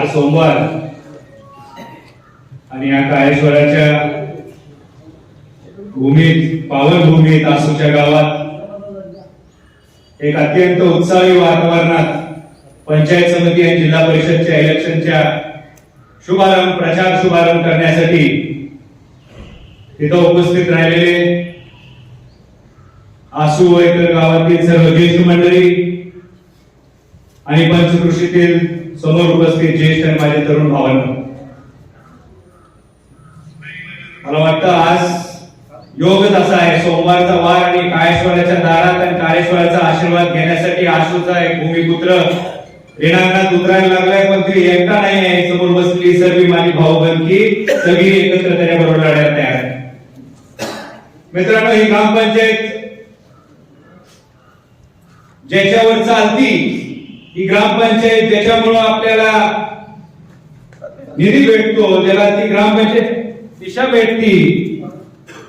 आज सोमवार आणि या काळेश्वराच्या भूमीत, पावनभूमीत आसूच्या गावात एक अत्यंत उत्साही वातावरणात पंचायत समिती आणि जिल्हा परिषदच्या इलेक्शनच्या प्रचार शुभारंभ करण्यासाठी तिथं उपस्थित राहिलेले आसू व इतर गावातील सर्व ज्येष्ठ मंडळी आणि पंचकृषीतील समोर उपस्थित ज्येष्ठ आणि माझे तरुण भावांनो, मला वाटतं आज योगच असा आहे, सोमवारचा वार आणि काळेश्वराच्या दारात आणि काळेश्वराचा आशीर्वाद घेण्यासाठी आशूचा एक भूमिपुत्र रिणांगणात उतरायला लागलाय. पण ती एकटा नाही आहे, समोर बसली सर्व माझी भाऊबंदकी सगळी एकत्र त्याच्याबरोबर लढायला तयार आहे. मित्रांनो, ही ग्रामपंचायत ज्याच्यावर चालती, ही ग्रामपंचायत ज्याच्यामुळे आपल्याला निधी भेटतो, ज्याला ती ग्रामपंचायत दिशा भेटती,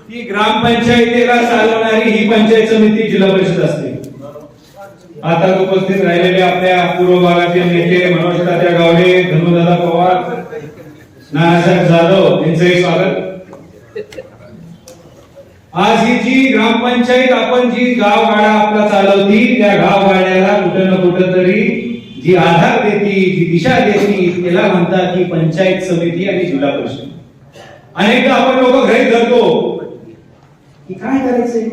ती ग्रामपंचायतीला चालवणारी ही पंचायत समिती जिल्हा परिषद असते. आता उपस्थित राहिलेले आपल्या पूर्व भागातील नेते मनोज तात्या गावडे, धनुदादा पवार, नानासाहेब जाधव यांचंही स्वागत. आज ही जी ग्रामपंचायत आपण जी गावगाडा आपला चालवती, त्या गावगाड्याला कुठं ना कुठं तरी जी आधार देती, जी दिशा देती, त्याला म्हणतात की पंचायत समिती आणि जिल्हा परिषद. अनेकदा आपण लोक घरी धरतो की काय करायचंय,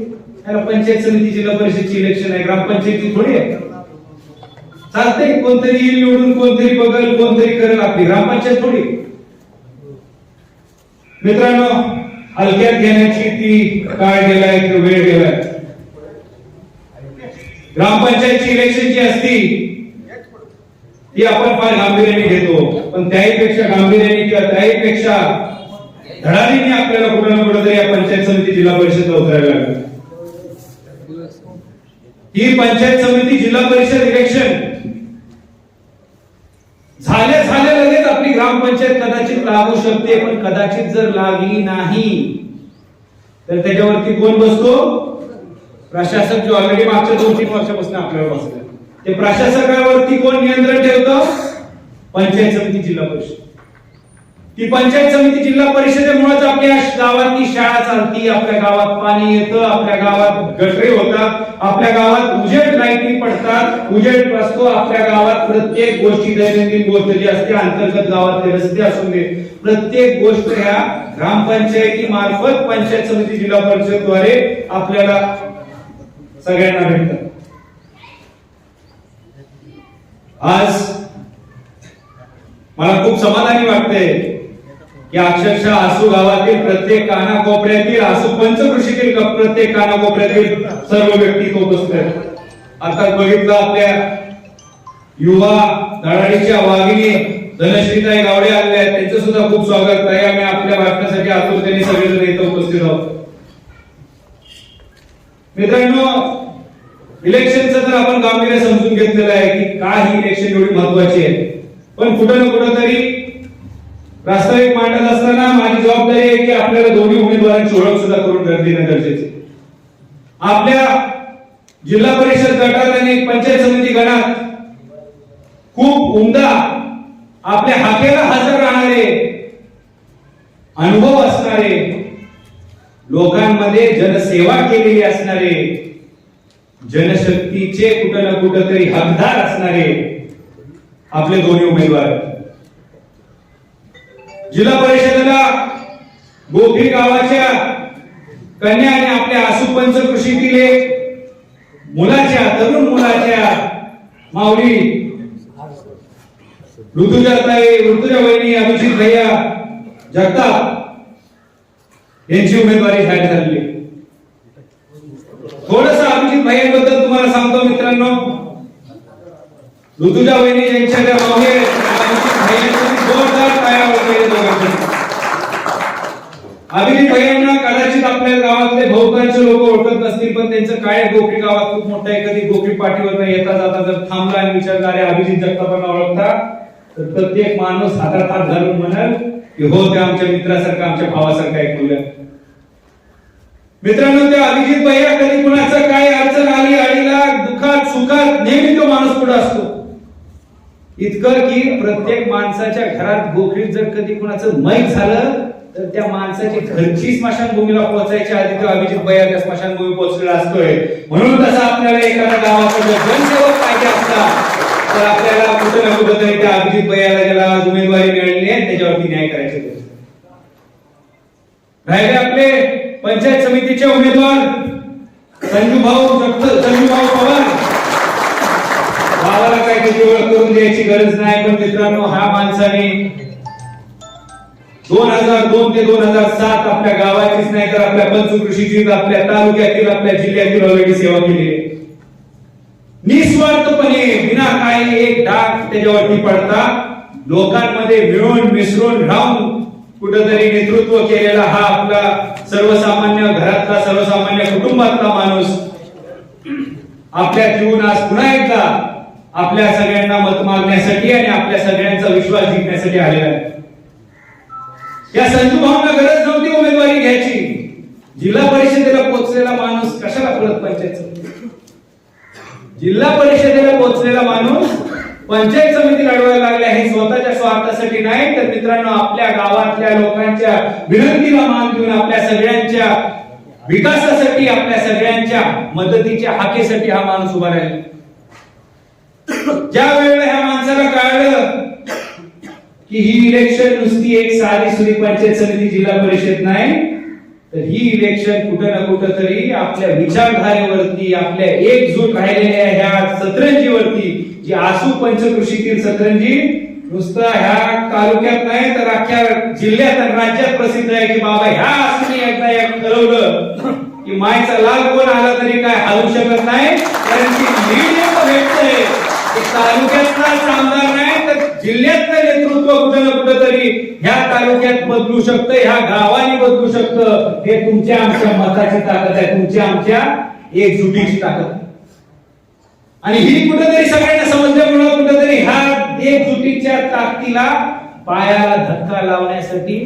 त्याला पंचायत समिती जिल्हा परिषदची इलेक्शन आहे, ग्रामपंचायती थोडी आहे, चालतंय कोणतरी येईल निवडून, कोणतरी बघल, कोणतरी करेल, आपली ग्रामपंचायत थोडी. मित्रांनो, हलक्यात घेण्याची ती काळ गेलाय, तो वेळ गेलाय. ग्रामपंचायतची इलेक्शन जी असती ती आपण फार गांभीर्याने घेतो, पण त्याहीपेक्षा गांभीर्याने किंवा त्याहीपेक्षा धडाडीने आपल्याला कुठं ना कुठं तरी या पंचायत समिती जिल्हा परिषदला उतरायला लागलं. ही पंचायत समिती जिल्हा परिषद इलेक्शन झाले लगेच आपली ग्रामपंचायत कदाचित लागू शकते, पण कदाचित जर लागली नाही तर त्याच्यावरती कोण बसतो? प्रशासक, जो ऑलरेडी मागच्या 2-3 वर्षापासून आपल्याला बसला. ते प्रशासकावरती कोण नियंत्रण ठेवतं? पंचायत समिती जिल्हा परिषद. ती पंचायत समिती जिल्हा परिषदेमुळेच आपल्या गावातली शाळा चालती, आपल्या गावात पाणी येतं, आपल्या गावात गटरे होतात, आपल्या गावात उजेड लाईटी पडतात, उजेड असतो आपल्या गावात. प्रत्येक गोष्टी, दैनंदिन गोष्ट जी असते, अंतर्गत गावातले रस्ते असून दे, प्रत्येक गोष्ट ह्या ग्रामपंचायती मार्फत पंचायत समिती जिल्हा परिषदद्वारे आपल्याला सगळ्यांना भेटतात. आज मला खूप समाधानी वाटतंय की अक्षरशः आसू गावातील प्रत्येक कानाकोपऱ्यातील, आसू पंचकृषीतील प्रत्येक कानाकोपऱ्यातील सर्व व्यक्ती उपस्थित आहेत. आता बघितलं, आपल्या युवा धडाडीच्या वाघिणी धनश्रीताई गावडे आलेल्या आहेत, त्यांचं सुद्धा खूप स्वागत आहे. आम्ही आपल्या भाषणासाठी आतुरतेने सगळेजण इथे उपस्थित आहोत. मित्रांनो, इलेक्शनचं तर आपण गांभीर्य समजून घेतलेलं आहे की काय ही इलेक्शन एवढी महत्वाची आहे, पण कुठं ना कुठं तरी प्रास्ताविक मांडत असताना माझी जबाबदारी आहे की आपल्याला दोन्ही उमेदवारांची ओळख सुद्धा करून देणं गरजेचे. आपल्या जिल्हा परिषद गटात आणि पंचायत समिती गटात खूप उमदा, आपल्या हाकेला हजर राहणारे, अनुभव असणारे, लोकांमध्ये जनसेवा केलेली असणारे, जनशक्तीचे कुठं ना कुठं तरी हकदार असणारे आपले दोन्ही उमेदवार. जिल्हा परिषदेला गोखरी गावाच्या कन्या आणि आपल्या आसू पंचकृषीतील तरुण मुलाच्या माऊली ऋतुजा वहिनी, अभिजित भैया जगताप यांची उमेदवारी जाहीर झाली. थोडस अभिजित भैयांबद्दल तुम्हाला सांगतो मित्रांनो. ऋतुजा वहिनी यांच्या त्या मागे जोरदार पाया वगैरे दोघांचे. अभिजित भैयांना कदाचित आपल्या गावातले बहुतांश लोक ओळखत नसतील, पण त्यांचं काय गोखरी गावात खूप मोठं आहे. कधी गोखरी पाठीवर येता जाता जर थांबला आणि विचारणारे अभिजित जगतापांना ओळखता, तर प्रत्येक माणूस हातात हात घालून म्हणाल की हो, ते आमच्या मित्रासारखं, आमच्या भावासारखं एक मुलं. मित्रांनो, त्या अभिजित भैया कधी कुणाचं काय अडचण आली, अडीला दुःखात सुखात नेहमी तो माणूस पुढे असतो. इतकं की प्रत्येक माणसाच्या घरात गोखरीत जर कधी कुणाचं मैत झालं तर त्या माणसाची घरची स्मशानभूमीला पोहोचायच्या आधी तो अभिजित भैया त्या स्मशानभूमी पोहोचलेला असतोय. म्हणून तसं आपल्याला एखाद्या गावाचा जनसेवक पाहिजे असता तर आपल्याला कुठं ना कुठं तरी त्या अभिजित भैयाला ज्याला उमेदवारी मिळालेली आहे त्याच्यावरती न्याय करायचे गरज. राहिले आपले पंचायत समितीचे उमेदवार संजूभाऊ पवार. गावाला काही त्याची ओळख करून द्यायची गरज नाही, पण मित्रांनो ह्या माणसाने 2002 ते 2007 आपल्या गावाचीच नाही तर आपल्या पंचकृषीची, आपल्या तालुक्यातील, आपल्या जिल्ह्यातील ऑलरेडी सेवा केली आहे. निस्वार्थपणे बिना काही एक डाग त्याच्यावरती पडता लोकांमध्ये मिळून मिसळून राहून कुठेतरी नेतृत्व केलेला हा आपला सर्वसामान्य घरातला सर्वसामान्य कुटुंबातला माणूस आपल्या जीवन आज पुन्हा एकदा आपल्या सगळ्यांना मत मागण्यासाठी आणि आपल्या सगळ्यांचा विश्वास जिंकण्यासाठी आलेला आहे. या संजू भावना गरज नव्हती उमेदवारी घ्यायची. जिल्हा परिषदेला पोहोचलेला माणूस कशाला पळत पंचायत समिती? जिल्हा परिषदेला पोहोचलेला माणूस पंचायत समिती लढवायला लागला हे स्वतःच्या स्वार्थासाठी नाही तर मित्रांनो आपल्या गावातल्या लोकांच्या विनंतीला मान देऊन आपल्या सगळ्यांच्या विकासासाठी आपल्या सगळ्यांच्या मदतीच्या हाकेसाठी हा माणूस उभा राहिला. ज्या वेळेला ह्या माणसाला कळलं की ही इलेक्शन नुसती एक साधी सुरी पंचायत समिती जिल्हा परिषद नाही तर ही इलेक्शन कुठं ना कुठं तरी आपल्या विचारधारेवरती आपल्या एकजूट राहिलेल्या ह्या सतरंजीवरती जी आसू पंचकृषीतील सतरंजी नुसतं ह्या तालुक्यात नाही तर अख्ख्या जिल्ह्यात आणि राज्यात प्रसिद्ध आहे की बाबा ह्या आसूने एकदा एक ठरवलं की मायचा लाल कोण आला तरी काय हलवू शकत नाही, कारण की लीड एवढं भेटतंय तालुक्यातला आमदार नाही तर जिल्ह्यातलं नेतृत्व कुठं ना कुठं तरी ह्या तालुक्यात बदलू शकतं, ह्या गावाने बदलू शकतं. हे तुमच्या आमच्या मताची ताकद आहे, तुमच्या आमच्या एकजुटीची ताकद आहे. आणि ही कुठेतरी सगळ्यांना समजल्यामुळे कुठेतरी ह्या एकजुटीच्या ताकदीला पायाला धक्का लावण्यासाठी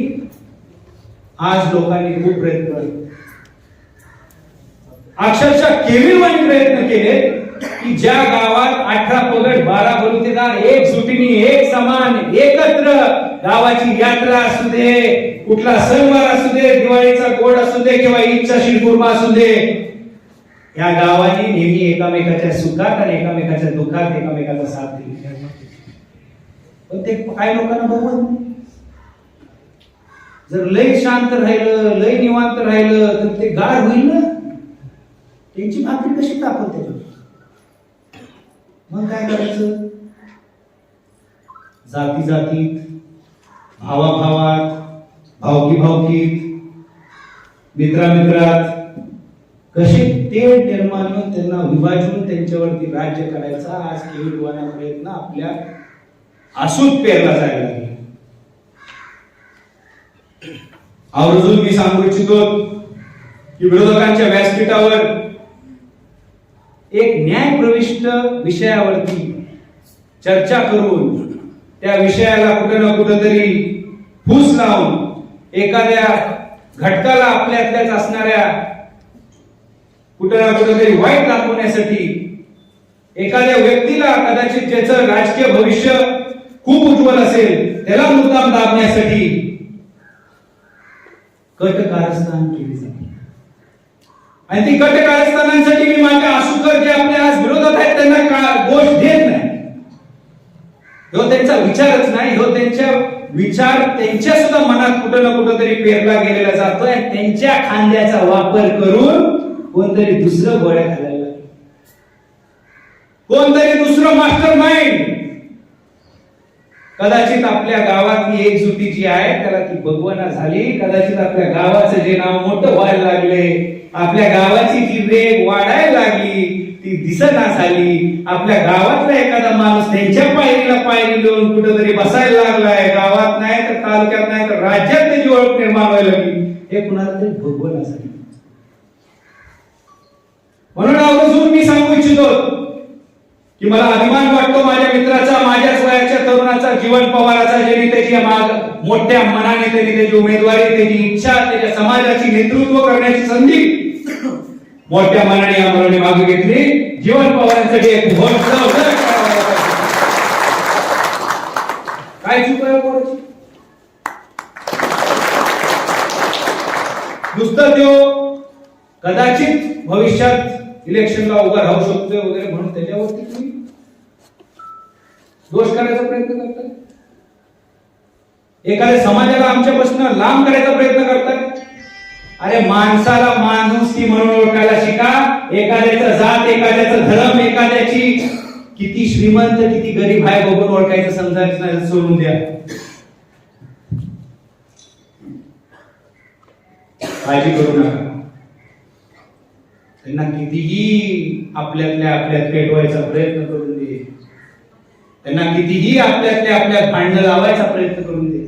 आज लोकांनी खूप प्रयत्न केले, अक्षरशः केविलवाणी प्रयत्न केले की ज्या गावात 18 पगड 12 बलुतेदार एकजुटीने एक समान एकत्र गावाची यात्रा असू दे, कुठला सणवार असू दे, दिवाळीचा गोड असू दे किंवा ईदचा शिरकुर्मा असू दे, या गावाने नेहमी एकामेकाच्या सुखात आणि एकामेकाच्या दुःखात एकामेकाचा साथ दिला. पण ते काय लोकांना बघून जर लय शांत राहिलं लय निवांत राहिलं तर ते गार होईल ना, त्यांची भाकरी कशी तापत त्याच्यावर. मग काय करायचं? जाती जातीत, भावाभावात, भावकी भावकीत, मित्रामित्रात कसे तेढ निर्माण त्यांना विभाजून त्यांच्यावरती राज्य करायचा आज केविलवाना प्रयत्न आपल्या आसूत पेरला जायला लागला. आवर्जून मी सांगू इच्छितो की विरोधकांच्या व्यासपीठावर एक न्यायप्रविष्ट विषयावरती चर्चा करून त्या विषयाला कुठे ना कुठेतरी फूस लावून एखाद्या घटकाला आपल्यातल्याच असणाऱ्या कुठे ना कुठेतरी वाईट दाखवण्यासाठी एखाद्या व्यक्तीला कदाचित ज्याचं राजकीय भविष्य खूप उज्ज्वल असेल त्याला मुद्दाम दाबण्यासाठी कट कारस्थान केली जाते. आणि ती कट कारस्थानांसाठी मी माझ्या आसूकर जे आपल्या आज विरोधात आहेत त्यांना दोष देत नाही. ह्यो त्यांचा विचारच नाही, ह्यो त्यांच्या विचार त्यांच्या सुद्धा मनात कुठं ना कुठं तरी पेरला गेलेला जातोय. त्यांच्या खांद्याचा वापर करून कोणतरी दुसरं गोळ्या घालायला लागलं, कोणतरी दुसरं मास्टर माइंड कदाचित आपल्या गावातली एकजुटी जी आहे त्याला ती भगवना झाली. कदाचित आपल्या गावाचं जे नाव मोठं व्हायला लागले, आपल्या गावाची जी रेग वाढायला लागली ती दिसना झाली. आपल्या गावातला एखादा माणूस त्यांच्या पायरीला पायरी लावून कुठेतरी बसायला लागलाय, गावात नाही तर तालुक्यात नाही तर राज्यात त्याची ओळख निर्माण व्हायला लागली, हे कुणाला तरी भगवना झाली. म्हणून आवर्जून मी सांगू इच्छितो की मला अभिमान वाटतो माझ्या मित्राचा, माझ्याच वयाच्या तरुणाचा, जीवन पवाराचा, ज्यांनी त्याची मोठ्या मनाने त्यांनी त्याची उमेदवारी, त्याची इच्छा, त्याच्या समाजाची नेतृत्व करण्याची संधी मोठ्या मनाने आम्हाला मागे घेतली. जीवन पवारांसाठी एक काय चूक आहे कोणाची? नुसतं तो कदाचित भविष्यात इलेक्शनला उभा राहू शकतोय वगैरे म्हणून त्याच्यावरती तुम्ही दोष करायचा प्रयत्न करताय. एखाद्या समाजाला आमच्यापासून लांब करायचा प्रयत्न करतात. अरे माणसाला माणुसकी म्हणून ओळखायला शिका. एखाद्याचा जात, एखाद्याचा धर्म, एखाद्याची किती श्रीमंत किती गरीब आहे बघून ओळखायचं समजायचं नाही, सोडून द्या. काळजी करू नका. त्यांना कितीही आपल्यात पेटवायचा प्रयत्न करून दे, त्यांना कितीही आपल्यात भांडण लावायचा प्रयत्न करून दे,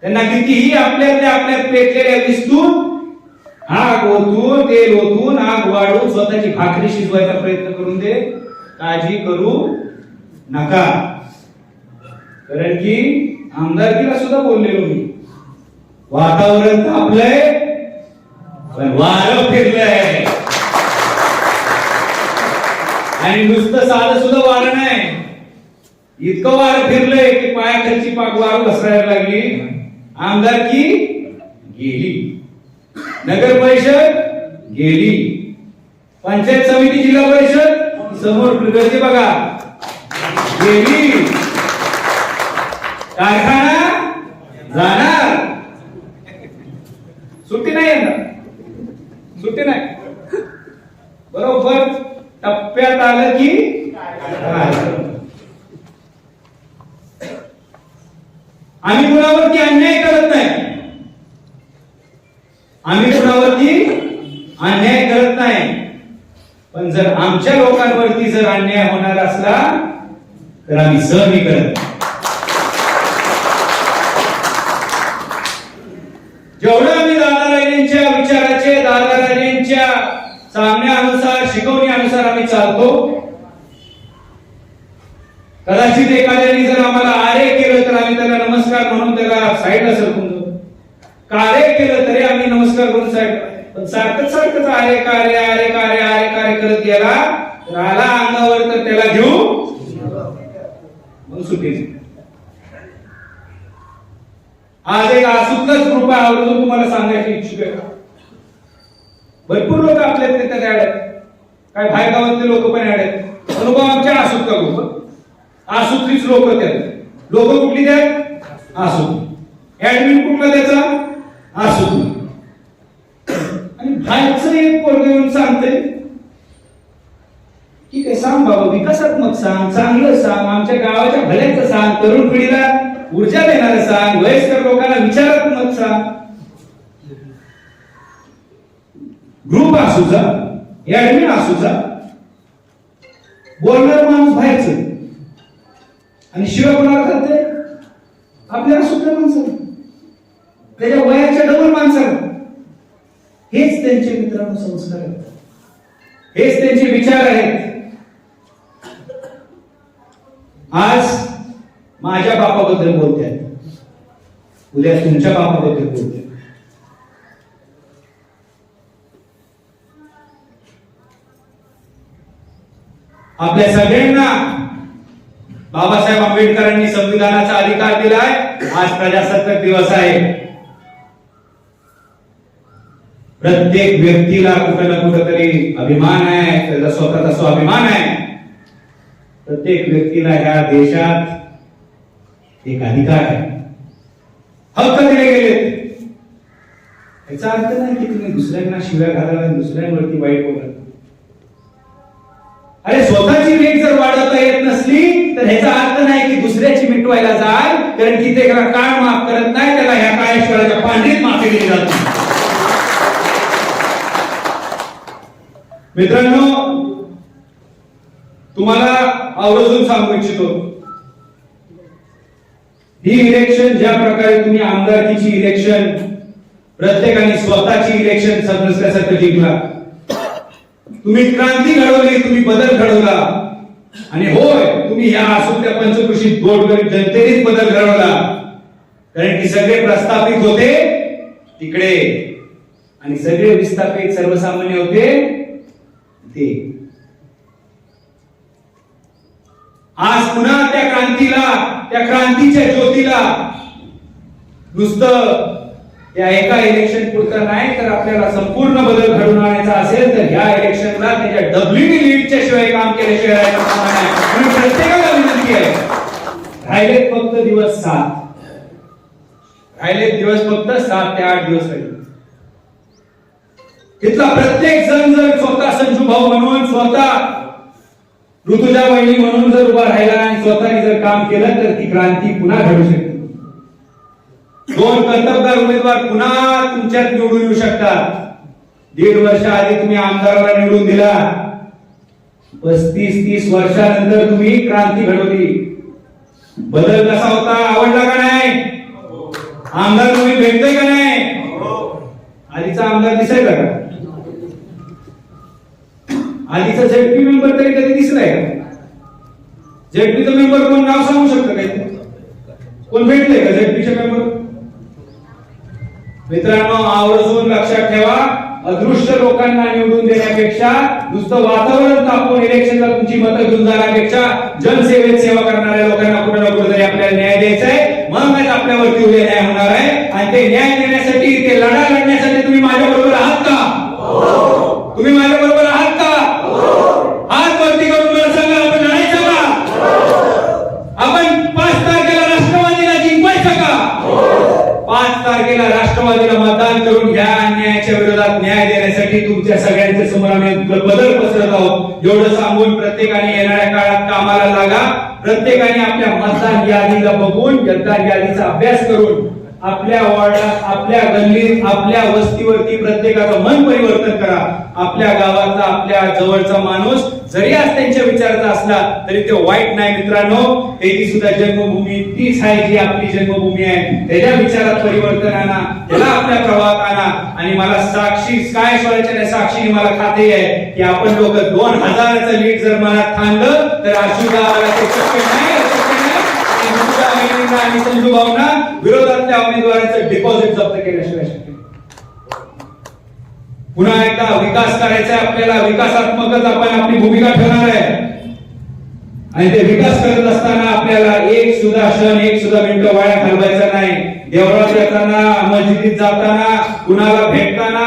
त्यांना कितीही आपल्यात पेटलेल्या विस्तून आग ओतून तेल ओतून आग वाढून स्वतःची भाकरी शिजवायचा प्रयत्न करून दे. काळजी करू नका. कारण की आमदारकीला सुद्धा बोललेलो मी, वातावरण तापलंय पण वारं फिरलंय. आणि नुसतं साधं सुद्धा वारं नाही, इतकं वारं फिरलंय की पायाखालची पाक वारं घसरायला लागली. आमदारकी गेली, नगर परिषद गेली, पंचायत समिती जिल्हा परिषद समोर प्रगती बघा गेली, कारखाना जाणार. सुट्टी नाही येणार, सुट्टी नाही. बरोबर टप्प्यात आलं की आम्ही कुणावरती अन्याय करत नाही, आम्ही कुणावरती अन्याय करत नाही. पण जर आमच्या लोकांवरती जर अन्याय होणार असला तर आम्ही सहन करत. जेवढं आम्ही दादाराजेंच्या विचाराचे, दादाराजेंच्या सांगण्यानुसार, शिकवण्यानुसार आम्ही चालतो. कदाचित एखाद्याने जर आम्हाला आरे केलं तर आम्ही त्याला नमस्कार म्हणून त्याला साईडला सरकून जातो. कार्य केलं तरी आम्ही नमस्कार करून साईड. पण सारखंच आरे कार्य करत गेला तर आला अंगावर तर त्याला घेऊ मग सुट्टी. आज एक आसुतलाच ग्रुप आहे, आवर्जून तुम्हाला सांगायची इच्छुक आहे. भरपूर लोक आपल्या त्याच्यात ऍड आहेत, काय बाहेर गावातले लोक पण ऍड आहेत. अनुभव आमच्या आसुतला ग्रुप, आसुतलीच लोक त्यात. लोक कुठली त्यात आसुत, ऍडमिन कुठला त्याचा आसुत. आणि बाहेरचं एक पोरग येऊन सांगते ठीक आहे सांग बाबा, विकासात्मक सांग, चांगलं सांग, आमच्या गावाच्या भल्याचं सांग, तरुण पिढीला ऊर्जा देणारं सांग, वयस्कर लोकांना विचारात्मक सांग. ग्रुप असूचा, ऍडमिन असूचा, बोलणार माणूस बाहेरचं आणि शिवाय कोणाला करते आपल्याला सुद्धा माणसं, त्याच्या वयाच्या डबल माणसाला. हेच त्यांचे मित्रांनो संस्कार आहेत, हेच त्यांचे विचार आहेत. आज माझ्या बापाबद्दल बोलतात, उद्या तुमच्या बापाबद्दल बोलतात. आपल्या सगळ्यांना बाबासाहेब आंबेडकरांनी संविधानाचा अधिकार दिलाय. आज प्रजासत्ताक दिवस आहे. प्रत्येक व्यक्तीला कुठं ना कुठं तरी अभिमान आहे, त्याचा स्वतःचा स्वाभिमान आहे. प्रत्येक व्यक्तीला ह्या देशात एक अधिकार आहे, हक्क दिले गेले. याचा अर्थ नाही की तुम्ही दुसऱ्यांना शिव्या घालाव्या, दुसऱ्यांवरती वाईट बोला. अरे स्वतःची मीठ जर वाढवता येत नसली तर ह्याचा अर्थ नाही की दुसऱ्याची मिटवायला जाल, कारण की ते काळ माफ करत नाही, त्याला ह्या काळेश्वराच्या पांढरीत माफी दिली जाते. मित्रांनो, तुम्हाला आवर्जून सांगू इच्छितो, ही इलेक्शन ज्या प्रकारे तुम्ही आमदारकीची इलेक्शन प्रत्येकाने स्वतःची इलेक्शन सदस्यासारखं जिंकला, तुम्ही क्रांती घडवली, तुम्ही बदल घडवला. आणि होय, तुम्ही या आसुत्या पंचकृषीत गोरगरीब जनतेनेच बदल घडवला. कारण की सगळे प्रस्थापित होते तिकडे आणि सगळे विस्थापित सर्वसामान्य होते ते. आज पुन्हा त्या क्रांतीला, त्या क्रांतीच्या ज्योतीला नुसतं या एका इलेक्शन पुरतं नाही तर आपल्याला संपूर्ण बदल घडवून आणायचा असेल तर ह्या इलेक्शनला त्याच्या डब्ल्यूनी लीडच्या शिवाय काम केल्याशिवाय म्हणून प्रत्येकाला विनंती आहे, राहिलेत फक्त दिवस 7, राहिलेत दिवस फक्त 7 ते 8 दिवस राहिले. तिथला प्रत्येक जण जर स्वतः संजू भाऊ म्हणून, स्वतः ऋतुजा वहिनी म्हणून जर उभा राहिला आणि स्वतःने जर काम केलं तर ती क्रांती पुन्हा घडू शकते. 2 कर्तबगार उमेदवार पुन्हा तुमच्यात निवडून येऊ शकतात. 1.5 वर्ष आधी तुम्ही आमदाराला निवडून दिला, 35-30 वर्षानंतर तुम्ही क्रांती घडवली. बदल कसा होता, आवडला का नाही? आमदार तुम्ही भेटतोय का नाही? आधीचा आमदार दिसायचा का? आधीचा झेडपी मेंबर तरी कधी दिसलाय का? झेडपीचा मेंबर कोण, नाव सांगू शकतो काही? कोण भेटले का झेडपीचे मेंबर? मित्रांनो, आवर्जून लक्षात ठेवा, अदृश्य लोकांना निवडून देण्यापेक्षा, नुसतं वातावरण तापवून इलेक्शनला तुमची मतं घेऊन जाण्यापेक्षा जनसेवेत सेवा करणाऱ्या लोकांना कुठे ना कुठेतरी आपल्याला न्याय द्यायचा आहे. म्हणूनच आपल्यावरती उद्या न्याय होणार आहे आणि ते न्याय देण्यासाठी, ते लढा लढण्यासाठी तुम्ही माझ्या बरोबर आहात का? तुम्ही माझ्या बरोबर आहात का? हात वरती करून मला सांगा, आपण लढायचं का? आपण 5 तारखेला राष्ट्रवादीला जिंकवायचं का? 5 तारखेला राष्ट्रवादीला मतदान करून ह्या अन्यायाच्या विरोधात न्याय देण्यासाठी तुमच्या सगळ्यांच्या समोर आम्ही बदल पसरत आहोत. एवढं सांगून प्रत्येकाने येणाऱ्या काळात कामाला लागा. प्रत्येकाने आपल्या मतदान यादीला बघून, मतदान यादीचा अभ्यास करून आपल्या वॉर्डात, आपल्या गल्लीत, आपल्या वस्तीवरती प्रत्येकाचं मन परिवर्तन करा. आपल्या गावातला, आपल्या जवळचा माणूस जरी आज त्यांच्या विचाराचा असला तरी ते वाईट नाही मित्रांनो. त्याची सुद्धा जन्मभूमी तीच आहे जी आपली जन्मभूमी आहे. त्याच्या विचारात परिवर्तन आणा, त्याला आपल्या प्रवाहात आणा. आणि मला साक्षी, काय स्वराच्या साक्षीने मला खात्री आहे की आपण लोक 2000चं लीड जर मनात थांबलं तर आजू गावाला ते शक्य नाही. आणि संजू भावना विरोधातल्या उमेदवारांचं डिपॉझिट जप्त केल्याशिवाय शक्य. पुन्हा एकदा विकास करायचा आहे आपल्याला, विकासात्मकच आपण आपली भूमिका ठेवणार आहे. आणि ते विकास करत असताना आपल्याला एक सुद्धा क्षण, एक सुद्धा मिनिट वाया घालवायचा नाही. देवळात येताना, मस्जिदीत जाताना, कुणाला भेटताना,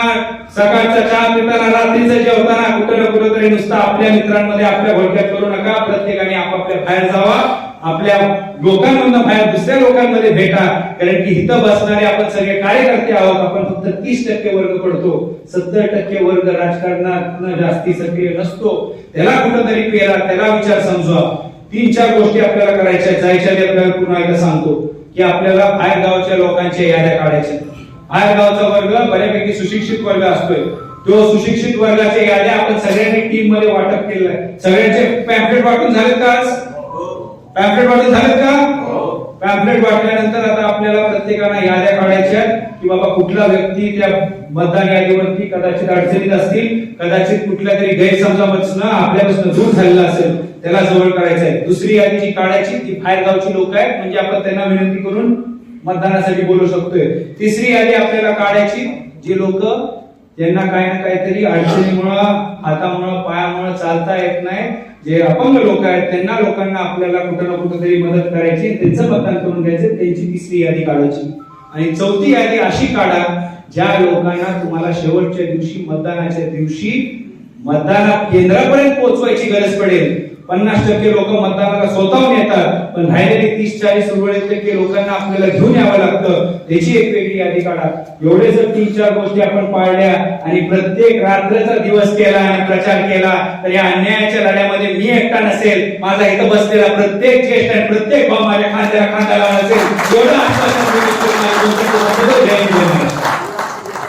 सकाळचा चहा पिताना, रात्रीचं जेवताना कुठं ना कुठं तरी नुसतं आपल्या मित्रांमध्ये आपल्या घोळक्यात करू नका. प्रत्येकाने आपापल्या बाहेर जावा, आपल्या लोकांमधून बाहेर दुसऱ्या लोकांमध्ये भेटा. कारण की इथं बसणारे आपण सगळे कार्यकर्ते आहोत. आपण फक्त 30% वर्ग पडतो, 70% वर्ग राजकारणात जास्ती सक्रिय नसतो. त्याला कुठंतरी पेरा, त्याला विचार समजवा. 3-4 गोष्टी आपल्याला करायच्या. जायच्या आधी आपल्याला पुन्हा एकदा सांगतो की आपल्याला बाहेर गावच्या लोकांच्या याद्या काढायच्या. बाहेर गावचा वर्ग बऱ्यापैकी सुशिक्षित वर्ग असतोय. तो सुशिक्षित वर्गाच्या याद्या आपण सगळ्यांनी टीम मध्ये वाटप केलंय. सगळ्यांचे पॅम्पलेट वाटून झालेत का? पॅम्पलेट वाटून झालेत का? पॅम्पलेट वाटल्यानंतर आता आपल्याला प्रत्येकाला याद्या काढायच्या की बाबा कुठला व्यक्ती त्या मतदान यादीवरती कदाचित अडचणीत असतील, कदाचित कुठल्या तरी गैरसमजापासून आपल्यापासून दूर झालेला असेल, त्याला जवळ करायचं आहे. दुसरी यादी जी काढायची ती बाहेर गावची लोक आहेत, म्हणजे आपण त्यांना विनंती करून मतदानासाठी बोलू शकतोय. तिसरी यादी आपल्याला काढायची जी लोक ज्यांना काही ना काहीतरी अडचणीमुळे, हातामुळे, पायामुळे चालता येत नाही, जे अपंग लोक आहेत, त्यांना लोकांना आपल्याला कुठं ना कुठं तरी मदत करायची, त्यांचं मतदान करून घ्यायचं. त्यांची तिसरी यादी काढायची. आणि चौथी यादी अशी काढा ज्या लोकांना तुम्हाला शेवटच्या दिवशी, मतदानाच्या दिवशी मतदान केंद्रापर्यंत पोहोचवायची गरज पडेल. 50% लोक मतदानाला स्वतःहून येतात, पण राहिलेले 30-40 उर्वरित टक्के लोकांना आपल्याला घेऊन यावं लागतं. त्याची एक वेगळी यादी काढा. एवढे जर 3-4 गोष्टी आपण पाळल्या आणि प्रत्येक रात्रीचा दिवस केला आणि प्रचार केला तर या अन्यायाच्या लढ्यामध्ये मी एकटा नसेल, माझा इथं बसलेला प्रत्येक ज्येष्ठ आणि प्रत्येक भाऊ माझ्या खांद्याला